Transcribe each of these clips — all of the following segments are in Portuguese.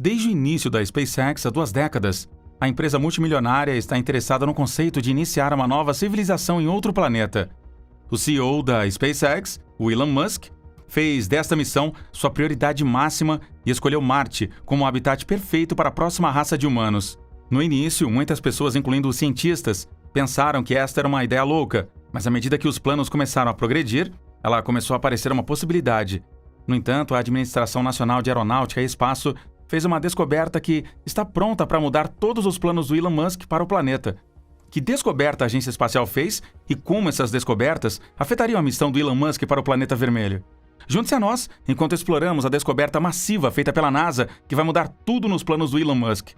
Desde o início da SpaceX há 2 décadas, a empresa multimilionária está interessada no conceito de iniciar uma nova civilização em outro planeta. O CEO da SpaceX, o Elon Musk, fez desta missão sua prioridade máxima e escolheu Marte como o habitat perfeito para a próxima raça de humanos. No início, muitas pessoas, incluindo os cientistas, pensaram que esta era uma ideia louca, mas à medida que os planos começaram a progredir, ela começou a parecer uma possibilidade. No entanto, a Administração Nacional de Aeronáutica e Espaço fez uma descoberta que está pronta para mudar todos os planos do Elon Musk para o planeta. Que descoberta a agência espacial fez e como essas descobertas afetariam a missão do Elon Musk para o planeta vermelho? Junte-se a nós enquanto exploramos a descoberta massiva feita pela NASA que vai mudar tudo nos planos do Elon Musk.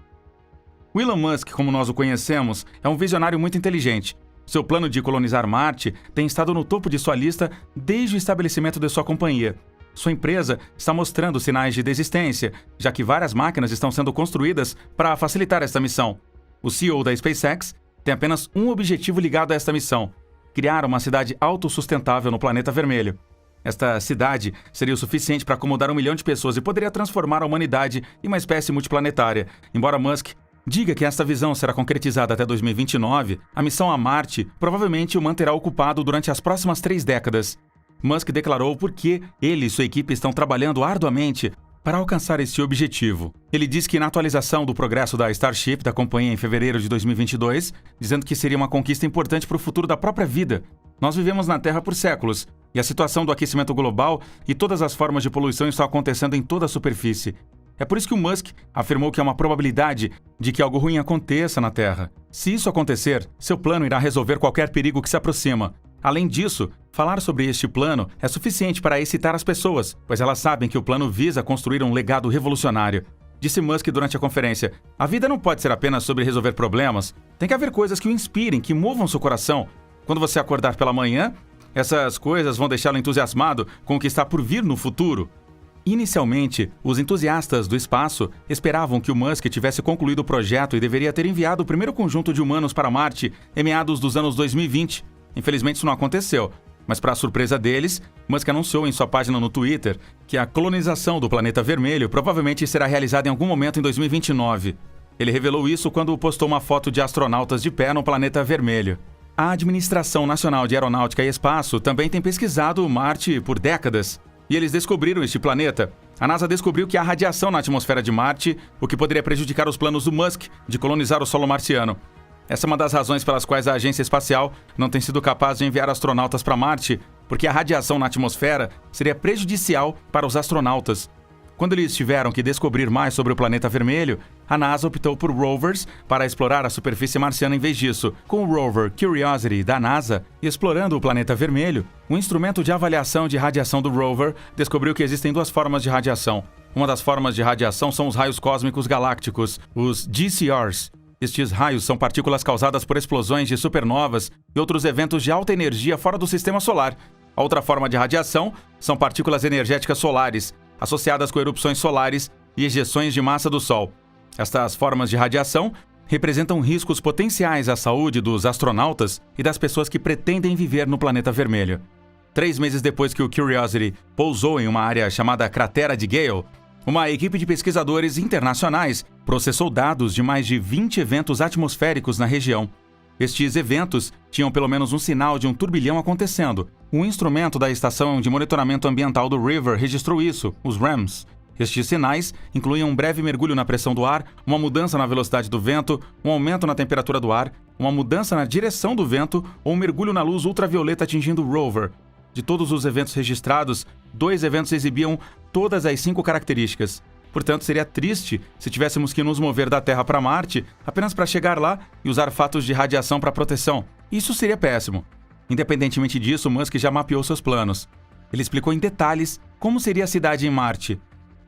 O Elon Musk, como nós o conhecemos, é um visionário muito inteligente. Seu plano de colonizar Marte tem estado no topo de sua lista desde o estabelecimento de sua companhia. Sua empresa está mostrando sinais de desistência, já que várias máquinas estão sendo construídas para facilitar esta missão. O CEO da SpaceX tem apenas um objetivo ligado a esta missão: criar uma cidade autossustentável no planeta vermelho. Esta cidade seria o suficiente para acomodar 1 milhão de pessoas e poderia transformar a humanidade em uma espécie multiplanetária. Embora Musk diga que esta visão será concretizada até 2029, a missão a Marte provavelmente o manterá ocupado durante as próximas 3 décadas. Musk declarou por que ele e sua equipe estão trabalhando arduamente para alcançar este objetivo. Ele disse que na atualização do progresso da Starship da companhia em fevereiro de 2022, dizendo que seria uma conquista importante para o futuro da própria vida. Nós vivemos na Terra por séculos, e a situação do aquecimento global e todas as formas de poluição estão acontecendo em toda a superfície. É por isso que o Musk afirmou que há uma probabilidade de que algo ruim aconteça na Terra. Se isso acontecer, seu plano irá resolver qualquer perigo que se aproxima. Além disso, falar sobre este plano é suficiente para excitar as pessoas, pois elas sabem que o plano visa construir um legado revolucionário. Disse Musk durante a conferência: a vida não pode ser apenas sobre resolver problemas. Tem que haver coisas que o inspirem, que movam seu coração. Quando você acordar pela manhã, essas coisas vão deixá-lo entusiasmado com o que está por vir no futuro. Inicialmente, os entusiastas do espaço esperavam que o Musk tivesse concluído o projeto e deveria ter enviado o primeiro conjunto de humanos para Marte em meados dos anos 2020. Infelizmente, isso não aconteceu. Mas, para a surpresa deles, Musk anunciou em sua página no Twitter que a colonização do planeta vermelho provavelmente será realizada em algum momento em 2029. Ele revelou isso quando postou uma foto de astronautas de pé no planeta vermelho. A Administração Nacional de Aeronáutica e Espaço também tem pesquisado Marte por décadas. E eles descobriram este planeta. A NASA descobriu que há radiação na atmosfera de Marte, o que poderia prejudicar os planos do Musk de colonizar o solo marciano. Essa é uma das razões pelas quais a agência espacial não tem sido capaz de enviar astronautas para Marte, porque a radiação na atmosfera seria prejudicial para os astronautas. Quando eles tiveram que descobrir mais sobre o planeta vermelho, a NASA optou por rovers para explorar a superfície marciana em vez disso. Com o rover Curiosity da NASA explorando o planeta vermelho, o instrumento de avaliação de radiação do rover descobriu que existem 2 formas de radiação. Uma das formas de radiação são os raios cósmicos galácticos, os GCRs. Estes raios são partículas causadas por explosões de supernovas e outros eventos de alta energia fora do sistema solar. A outra forma de radiação são partículas energéticas solares, associadas com erupções solares e ejeções de massa do Sol. Estas formas de radiação representam riscos potenciais à saúde dos astronautas e das pessoas que pretendem viver no planeta vermelho. 3 meses depois que o Curiosity pousou em uma área chamada Cratera de Gale, uma equipe de pesquisadores internacionais processou dados de mais de 20 eventos atmosféricos na região. Estes eventos tinham pelo menos um sinal de um turbilhão acontecendo. Um instrumento da Estação de Monitoramento Ambiental do River registrou isso, os REMs. Estes sinais incluíam um breve mergulho na pressão do ar, uma mudança na velocidade do vento, um aumento na temperatura do ar, uma mudança na direção do vento ou um mergulho na luz ultravioleta atingindo o rover. De todos os eventos registrados, 2 eventos exibiam todas as 5 características. Portanto, seria triste se tivéssemos que nos mover da Terra para Marte apenas para chegar lá e usar fatos de radiação para proteção. Isso seria péssimo. Independentemente disso, Musk já mapeou seus planos. Ele explicou em detalhes como seria a cidade em Marte,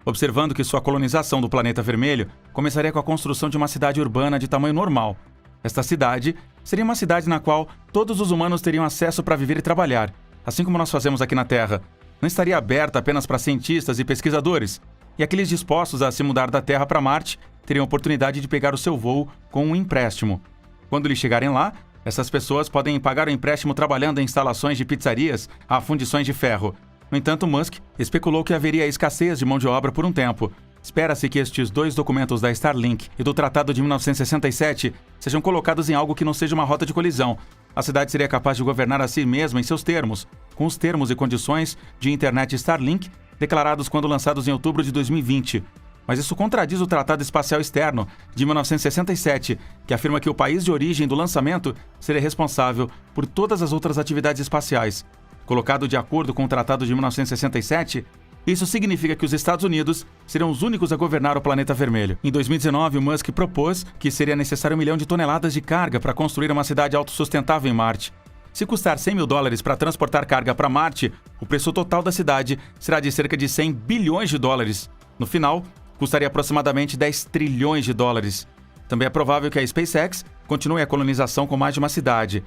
observando que sua colonização do planeta vermelho começaria com a construção de uma cidade urbana de tamanho normal. Esta cidade seria uma cidade na qual todos os humanos teriam acesso para viver e trabalhar, assim como nós fazemos aqui na Terra. Não estaria aberta apenas para cientistas e pesquisadores, e aqueles dispostos a se mudar da Terra para Marte teriam a oportunidade de pegar o seu voo com um empréstimo. Quando eles chegarem lá, essas pessoas podem pagar o empréstimo trabalhando em instalações de pizzarias a fundições de ferro. No entanto, Musk especulou que haveria escassez de mão de obra por um tempo. Espera-se que estes dois documentos da Starlink e do Tratado de 1967 sejam colocados em algo que não seja uma rota de colisão. A cidade seria capaz de governar a si mesma em seus termos, com os termos e condições de internet Starlink declarados quando lançados em outubro de 2020. Mas isso contradiz o Tratado Espacial Externo de 1967, que afirma que o país de origem do lançamento seria responsável por todas as outras atividades espaciais. Colocado de acordo com o Tratado de 1967, isso significa que os Estados Unidos seriam os únicos a governar o planeta vermelho. Em 2019, o Musk propôs que seria necessário 1 milhão de toneladas de carga para construir uma cidade autossustentável em Marte. Se custar $100 mil para transportar carga para Marte, o preço total da cidade será de cerca de $100 bilhões. No final, custaria aproximadamente $10 trilhões. Também é provável que a SpaceX continue a colonização com mais de uma cidade.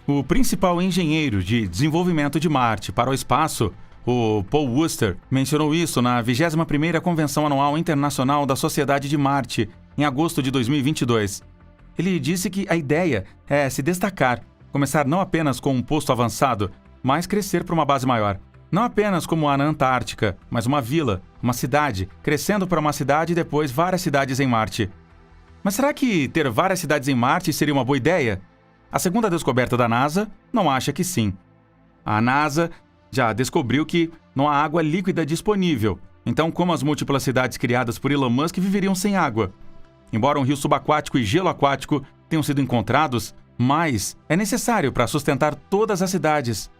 O principal engenheiro de desenvolvimento de Marte para o espaço, o Paul Worcester, mencionou isso na 21ª Convenção Anual Internacional da Sociedade de Marte, em agosto de 2022. Ele disse que a ideia é se destacar, começar não apenas com um posto avançado, mas crescer para uma base maior. Não apenas como a na Antártica, mas uma vila, uma cidade, crescendo para uma cidade e depois várias cidades em Marte. Mas será que ter várias cidades em Marte seria uma boa ideia? A segunda descoberta da NASA não acha que sim. A NASA já descobriu que não há água líquida disponível. Então, como as múltiplas cidades criadas por Elon Musk viveriam sem água? Embora um rio subaquático e gelo aquático tenham sido encontrados, mais é necessário para sustentar todas as cidades.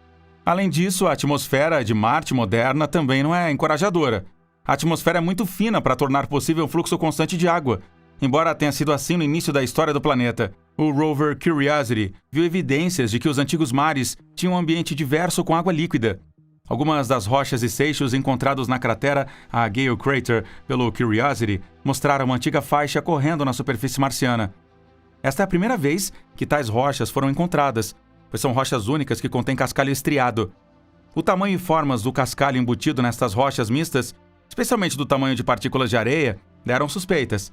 Além disso, a atmosfera de Marte moderna também não é encorajadora. A atmosfera é muito fina para tornar possível um fluxo constante de água, embora tenha sido assim no início da história do planeta. O rover Curiosity viu evidências de que os antigos mares tinham um ambiente diverso com água líquida. Algumas das rochas e seixos encontrados na cratera, a Gale Crater, pelo Curiosity, mostraram uma antiga faixa correndo na superfície marciana. Esta é a primeira vez que tais rochas foram encontradas, pois são rochas únicas que contêm cascalho estriado. O tamanho e formas do cascalho embutido nestas rochas mistas, especialmente do tamanho de partículas de areia, deram suspeitas.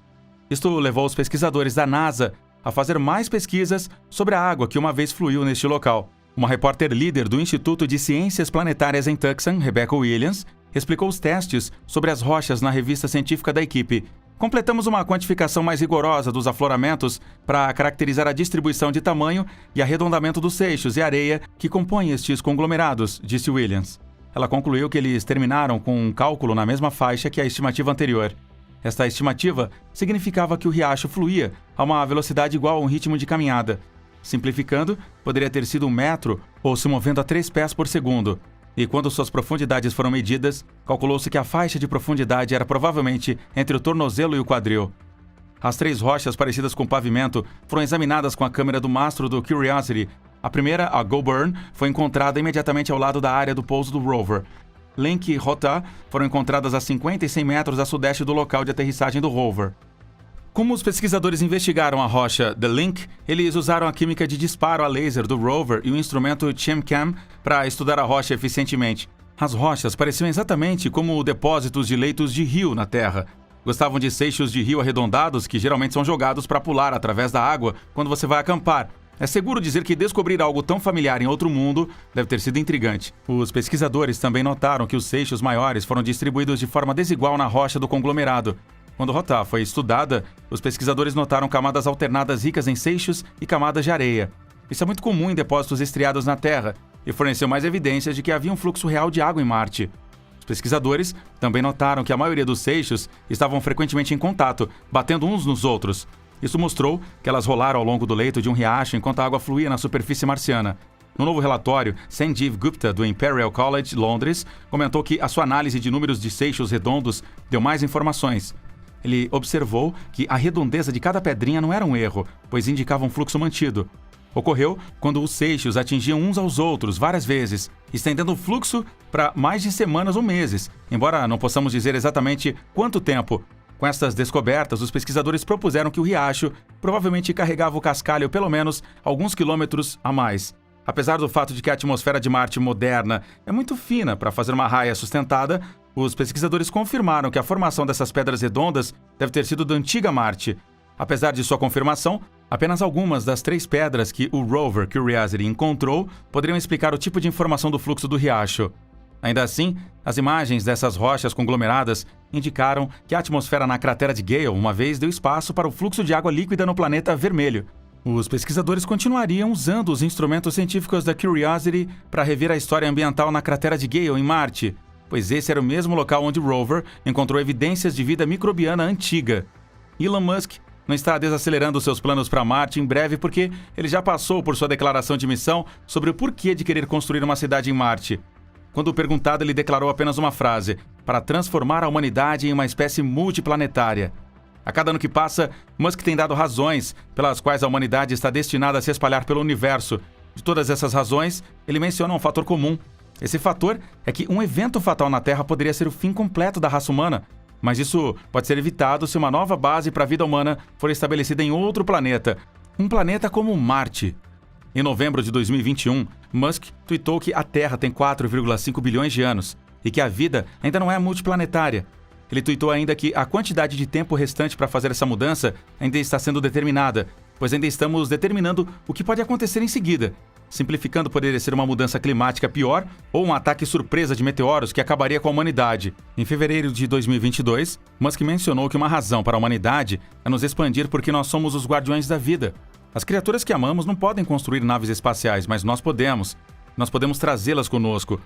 Isto levou os pesquisadores da NASA a fazer mais pesquisas sobre a água que uma vez fluiu neste local. Uma repórter líder do Instituto de Ciências Planetárias em Tucson, Rebecca Williams, explicou os testes sobre as rochas na revista científica da equipe. Completamos uma quantificação mais rigorosa dos afloramentos para caracterizar a distribuição de tamanho e arredondamento dos seixos e areia que compõem estes conglomerados, disse Williams. Ela concluiu que eles terminaram com um cálculo na mesma faixa que a estimativa anterior. Esta estimativa significava que o riacho fluía a uma velocidade igual a um ritmo de caminhada. Simplificando, poderia ter sido 1 metro ou se movendo a 3 pés por segundo. E quando suas profundidades foram medidas, calculou-se que a faixa de profundidade era provavelmente entre o tornozelo e o quadril. As 3 rochas parecidas com pavimento foram examinadas com a câmera do mastro do Curiosity. A primeira, a Goulburn, foi encontrada imediatamente ao lado da área do pouso do rover. Link e Rota foram encontradas a 50 e 100 metros a sudeste do local de aterrissagem do rover. Como os pesquisadores investigaram a rocha The Link, eles usaram a química de disparo a laser do rover e o instrumento ChemCam para estudar a rocha eficientemente. As rochas pareciam exatamente como depósitos de leitos de rio na Terra. Gostavam de seixos de rio arredondados que geralmente são jogados para pular através da água quando você vai acampar. É seguro dizer que descobrir algo tão familiar em outro mundo deve ter sido intrigante. Os pesquisadores também notaram que os seixos maiores foram distribuídos de forma desigual na rocha do conglomerado. Quando Rota foi estudada, os pesquisadores notaram camadas alternadas ricas em seixos e camadas de areia. Isso é muito comum em depósitos estriados na Terra e forneceu mais evidências de que havia um fluxo real de água em Marte. Os pesquisadores também notaram que a maioria dos seixos estavam frequentemente em contato, batendo uns nos outros. Isso mostrou que elas rolaram ao longo do leito de um riacho enquanto a água fluía na superfície marciana. No novo relatório, Sanjeev Gupta, do Imperial College, Londres, comentou que a sua análise de números de seixos redondos deu mais informações. Ele observou que a redondeza de cada pedrinha não era um erro, pois indicava um fluxo mantido. Ocorreu quando os seixos atingiam uns aos outros várias vezes, estendendo o fluxo para mais de semanas ou meses, embora não possamos dizer exatamente quanto tempo. Com estas descobertas, os pesquisadores propuseram que o riacho provavelmente carregava o cascalho pelo menos alguns quilômetros a mais. Apesar do fato de que a atmosfera de Marte moderna é muito fina para fazer uma raia sustentada, os pesquisadores confirmaram que a formação dessas pedras redondas deve ter sido da antiga Marte. Apesar de sua confirmação, apenas algumas das 3 pedras que o rover Curiosity encontrou poderiam explicar o tipo de informação do fluxo do riacho. Ainda assim, as imagens dessas rochas conglomeradas indicaram que a atmosfera na cratera de Gale uma vez deu espaço para o fluxo de água líquida no planeta vermelho. Os pesquisadores continuariam usando os instrumentos científicos da Curiosity para rever a história ambiental na cratera de Gale em Marte, pois esse era o mesmo local onde o rover encontrou evidências de vida microbiana antiga. Elon Musk não está desacelerando seus planos para Marte em breve porque ele já passou por sua declaração de missão sobre o porquê de querer construir uma cidade em Marte. Quando perguntado, ele declarou apenas uma frase: para transformar a humanidade em uma espécie multiplanetária. A cada ano que passa, Musk tem dado razões pelas quais a humanidade está destinada a se espalhar pelo universo. De todas essas razões, ele menciona um fator comum. Esse fator é que um evento fatal na Terra poderia ser o fim completo da raça humana, mas isso pode ser evitado se uma nova base para a vida humana for estabelecida em outro planeta, um planeta como Marte. Em novembro de 2021, Musk tweetou que a Terra tem 4,5 bilhões de anos e que a vida ainda não é multiplanetária. Ele tweetou ainda que a quantidade de tempo restante para fazer essa mudança ainda está sendo determinada, pois ainda estamos determinando o que pode acontecer em seguida. Simplificando, poderia ser uma mudança climática pior ou um ataque surpresa de meteoros que acabaria com a humanidade. Em fevereiro de 2022, Musk mencionou que uma razão para a humanidade é nos expandir porque nós somos os guardiões da vida. As criaturas que amamos não podem construir naves espaciais, mas nós podemos. Nós podemos trazê-las conosco.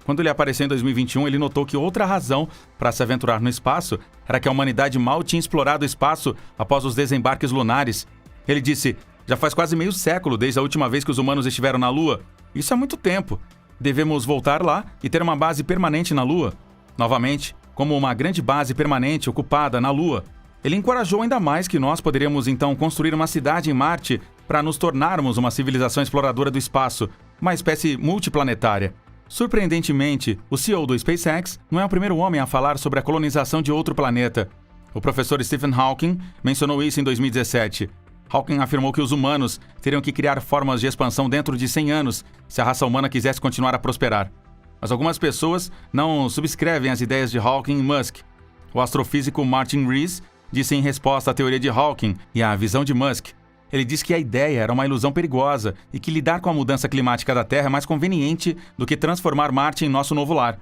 Quando ele apareceu em 2021, ele notou que outra razão para se aventurar no espaço era que a humanidade mal tinha explorado o espaço após os desembarques lunares. Ele disse: já faz quase meio século desde a última vez que os humanos estiveram na Lua. Isso é muito tempo. Devemos voltar lá e ter uma base permanente na Lua. Novamente, como uma grande base permanente ocupada na Lua. Ele encorajou ainda mais que nós poderíamos então construir uma cidade em Marte para nos tornarmos uma civilização exploradora do espaço, uma espécie multiplanetária. Surpreendentemente, o CEO do SpaceX não é o primeiro homem a falar sobre a colonização de outro planeta. O professor Stephen Hawking mencionou isso em 2017. Hawking afirmou que os humanos teriam que criar formas de expansão dentro de 100 anos se a raça humana quisesse continuar a prosperar. Mas algumas pessoas não subscrevem as ideias de Hawking e Musk. O astrofísico Martin Rees disse em resposta à teoria de Hawking e à visão de Musk. Ele disse que a ideia era uma ilusão perigosa e que lidar com a mudança climática da Terra é mais conveniente do que transformar Marte em nosso novo lar.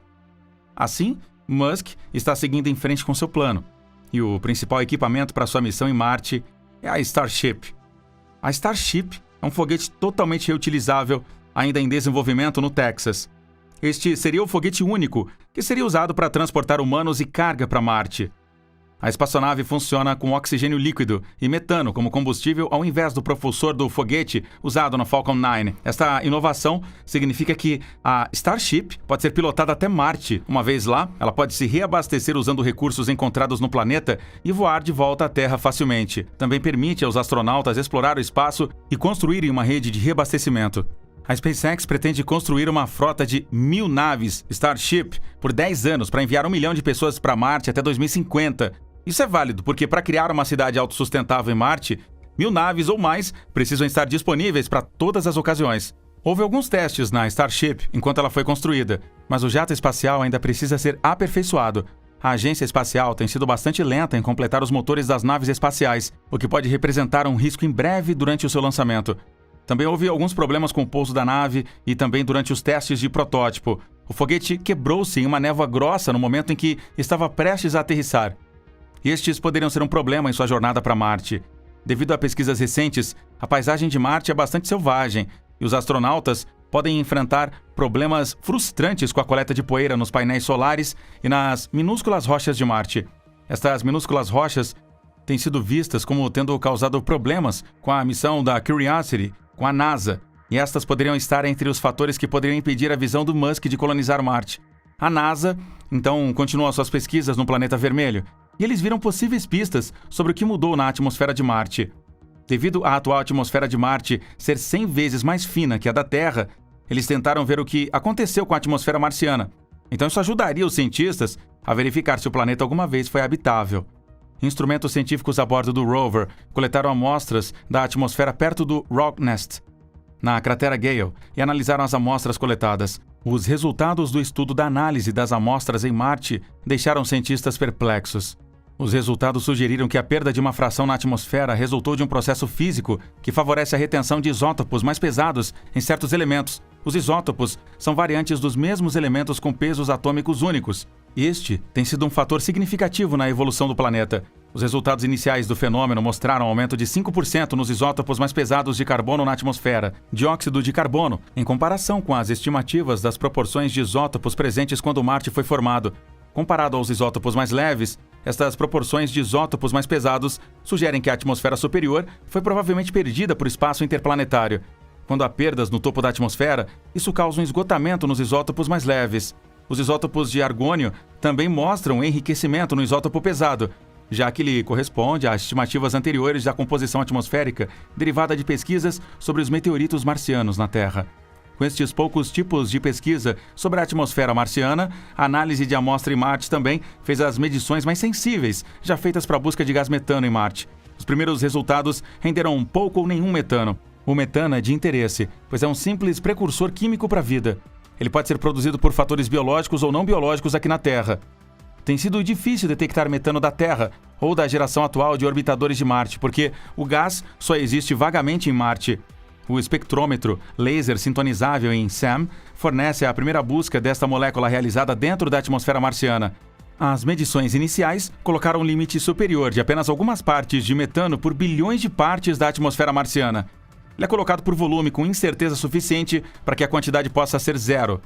Assim, Musk está seguindo em frente com seu plano. E o principal equipamento para sua missão em Marte é a Starship. A Starship é um foguete totalmente reutilizável, ainda em desenvolvimento no Texas. Este seria o foguete único que seria usado para transportar humanos e carga para Marte. A espaçonave funciona com oxigênio líquido e metano como combustível ao invés do propulsor do foguete usado na Falcon 9. Esta inovação significa que a Starship pode ser pilotada até Marte. Uma vez lá, ela pode se reabastecer usando recursos encontrados no planeta e voar de volta à Terra facilmente. Também permite aos astronautas explorar o espaço e construírem uma rede de reabastecimento. A SpaceX pretende construir uma frota de 1.000 naves Starship por 10 anos para enviar 1 milhão de pessoas para Marte até 2050. Isso é válido porque para criar uma cidade autossustentável em Marte, 1.000 naves ou mais precisam estar disponíveis para todas as ocasiões. Houve alguns testes na Starship enquanto ela foi construída, mas o jato espacial ainda precisa ser aperfeiçoado. A agência espacial tem sido bastante lenta em completar os motores das naves espaciais, o que pode representar um risco em breve durante o seu lançamento. Também houve alguns problemas com o pouso da nave e também durante os testes de protótipo. O foguete quebrou-se em uma névoa grossa no momento em que estava prestes a aterrissar. Estes poderiam ser um problema em sua jornada para Marte. Devido a pesquisas recentes, a paisagem de Marte é bastante selvagem e os astronautas podem enfrentar problemas frustrantes com a coleta de poeira nos painéis solares e nas minúsculas rochas de Marte. Estas minúsculas rochas têm sido vistas como tendo causado problemas com a missão da Curiosity, com a NASA, e estas poderiam estar entre os fatores que poderiam impedir a visão do Musk de colonizar Marte. A NASA, então, continuou suas pesquisas no planeta vermelho, e eles viram possíveis pistas sobre o que mudou na atmosfera de Marte. Devido à atual atmosfera de Marte ser 100 vezes mais fina que a da Terra, eles tentaram ver o que aconteceu com a atmosfera marciana. Então isso ajudaria os cientistas a verificar se o planeta alguma vez foi habitável. Instrumentos científicos a bordo do rover coletaram amostras da atmosfera perto do Rock Nest, na cratera Gale, e analisaram as amostras coletadas. Os resultados do estudo da análise das amostras em Marte deixaram cientistas perplexos. Os resultados sugeriram que a perda de uma fração na atmosfera resultou de um processo físico que favorece a retenção de isótopos mais pesados em certos elementos. Os isótopos são variantes dos mesmos elementos com pesos atômicos únicos. Este tem sido um fator significativo na evolução do planeta. Os resultados iniciais do fenômeno mostraram aumento de 5% nos isótopos mais pesados de carbono na atmosfera, dióxido de carbono, em comparação com as estimativas das proporções de isótopos presentes quando Marte foi formado. Comparado aos isótopos mais leves, estas proporções de isótopos mais pesados sugerem que a atmosfera superior foi provavelmente perdida por espaço interplanetário. Quando há perdas no topo da atmosfera, isso causa um esgotamento nos isótopos mais leves. Os isótopos de argônio também mostram enriquecimento no isótopo pesado, já que ele corresponde às estimativas anteriores da composição atmosférica derivada de pesquisas sobre os meteoritos marcianos na Terra. Com estes poucos tipos de pesquisa sobre a atmosfera marciana, a análise de amostra em Marte também fez as medições mais sensíveis já feitas para a busca de gás metano em Marte. Os primeiros resultados renderam pouco ou nenhum metano. O metano é de interesse, pois é um simples precursor químico para a vida. Ele pode ser produzido por fatores biológicos ou não biológicos aqui na Terra. Tem sido difícil detectar metano da Terra ou da geração atual de orbitadores de Marte, porque o gás só existe vagamente em Marte. O espectrômetro laser sintonizável em SAM fornece a primeira busca desta molécula realizada dentro da atmosfera marciana. As medições iniciais colocaram um limite superior de apenas algumas partes de metano por bilhões de partes da atmosfera marciana. Ele é colocado por volume com incerteza suficiente para que a quantidade possa ser zero.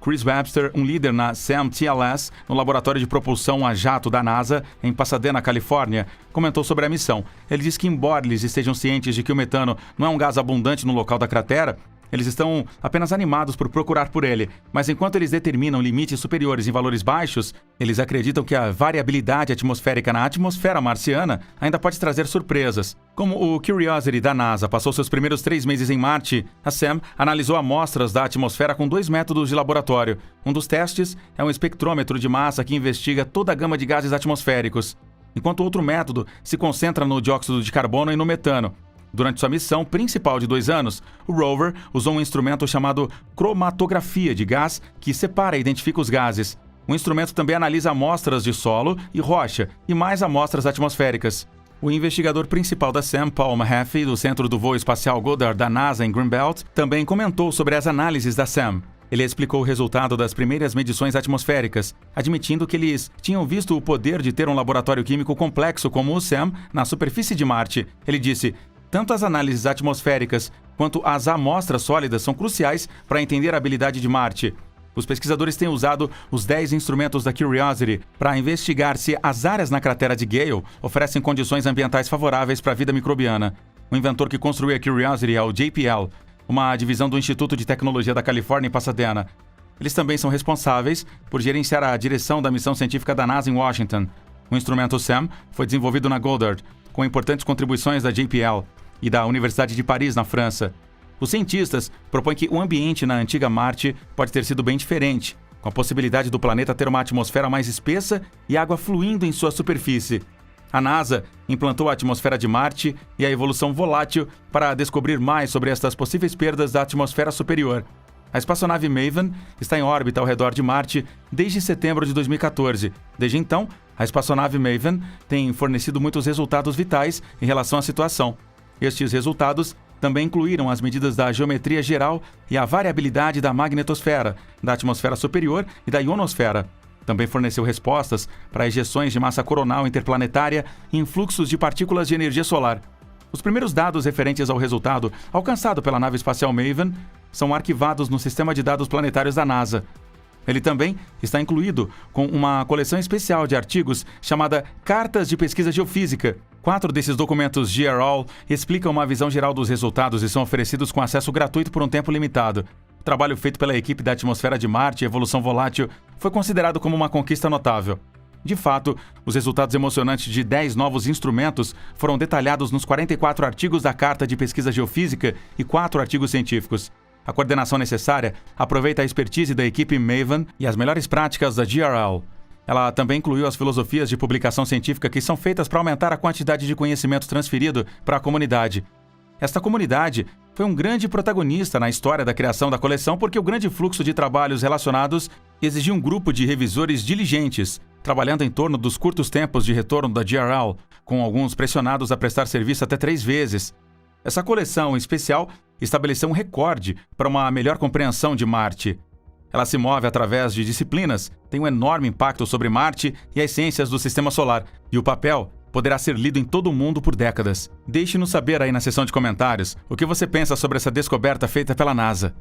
Chris Webster, um líder na SAM-TLS, no laboratório de propulsão a jato da NASA, em Pasadena, Califórnia, comentou sobre a missão. Ele disse que, embora eles estejam cientes de que o metano não é um gás abundante no local da cratera, eles estão apenas animados por procurar por ele, mas enquanto eles determinam limites superiores em valores baixos, eles acreditam que a variabilidade atmosférica na atmosfera marciana ainda pode trazer surpresas. Como o Curiosity da NASA passou seus primeiros 3 meses em Marte, a SAM analisou amostras da atmosfera com 2 métodos de laboratório. Um dos testes é um espectrômetro de massa que investiga toda a gama de gases atmosféricos, enquanto outro método se concentra no dióxido de carbono e no metano. Durante sua missão principal de 2 anos, o rover usou um instrumento chamado cromatografia de gás que separa e identifica os gases. O instrumento também analisa amostras de solo e rocha e mais amostras atmosféricas. O investigador principal da SAM, Paul Mahaffey, do Centro do Voo Espacial Goddard da NASA em Greenbelt, também comentou sobre as análises da SAM. Ele explicou o resultado das primeiras medições atmosféricas, admitindo que eles tinham visto o poder de ter um laboratório químico complexo como o SAM na superfície de Marte. Ele disse: tanto as análises atmosféricas quanto as amostras sólidas são cruciais para entender a habilidade de Marte. Os pesquisadores têm usado os 10 instrumentos da Curiosity para investigar se as áreas na cratera de Gale oferecem condições ambientais favoráveis para a vida microbiana. O inventor que construiu a Curiosity é o JPL, uma divisão do Instituto de Tecnologia da Califórnia em Pasadena. Eles também são responsáveis por gerenciar a direção da missão científica da NASA em Washington. O instrumento SAM foi desenvolvido na Goddard, com importantes contribuições da JPL e da Universidade de Paris, na França. Os cientistas propõem que o ambiente na antiga Marte pode ter sido bem diferente, com a possibilidade do planeta ter uma atmosfera mais espessa e água fluindo em sua superfície. A NASA implantou a atmosfera de Marte e a evolução volátil para descobrir mais sobre estas possíveis perdas da atmosfera superior. A espaçonave Maven está em órbita ao redor de Marte desde setembro de 2014. Desde então, a espaçonave Maven tem fornecido muitos resultados vitais em relação à situação. Estes resultados também incluíram as medidas da geometria geral e a variabilidade da magnetosfera, da atmosfera superior e da ionosfera. Também forneceu respostas para ejeções de massa coronal interplanetária e influxos de partículas de energia solar. Os primeiros dados referentes ao resultado alcançado pela nave espacial Maven são arquivados no Sistema de Dados Planetários da NASA. Ele também está incluído com uma coleção especial de artigos chamada Cartas de Pesquisa Geofísica. 4 desses documentos GRAL explicam uma visão geral dos resultados e são oferecidos com acesso gratuito por um tempo limitado. O trabalho feito pela equipe da atmosfera de Marte e evolução volátil foi considerado como uma conquista notável. De fato, os resultados emocionantes de 10 novos instrumentos foram detalhados nos 44 artigos da Carta de Pesquisa Geofísica e 4 artigos científicos. A coordenação necessária aproveita a expertise da equipe Maven e as melhores práticas da GRL. Ela também incluiu as filosofias de publicação científica que são feitas para aumentar a quantidade de conhecimento transferido para a comunidade. Esta comunidade foi um grande protagonista na história da criação da coleção porque o grande fluxo de trabalhos relacionados exigia um grupo de revisores diligentes, trabalhando em torno dos curtos tempos de retorno da GRL, com alguns pressionados a prestar serviço até 3 vezes. Essa coleção especial estabeleceu um recorde para uma melhor compreensão de Marte. Ela se move através de disciplinas, tem um enorme impacto sobre Marte e as ciências do Sistema Solar, e o papel poderá ser lido em todo o mundo por décadas. Deixe-nos saber aí na seção de comentários o que você pensa sobre essa descoberta feita pela NASA.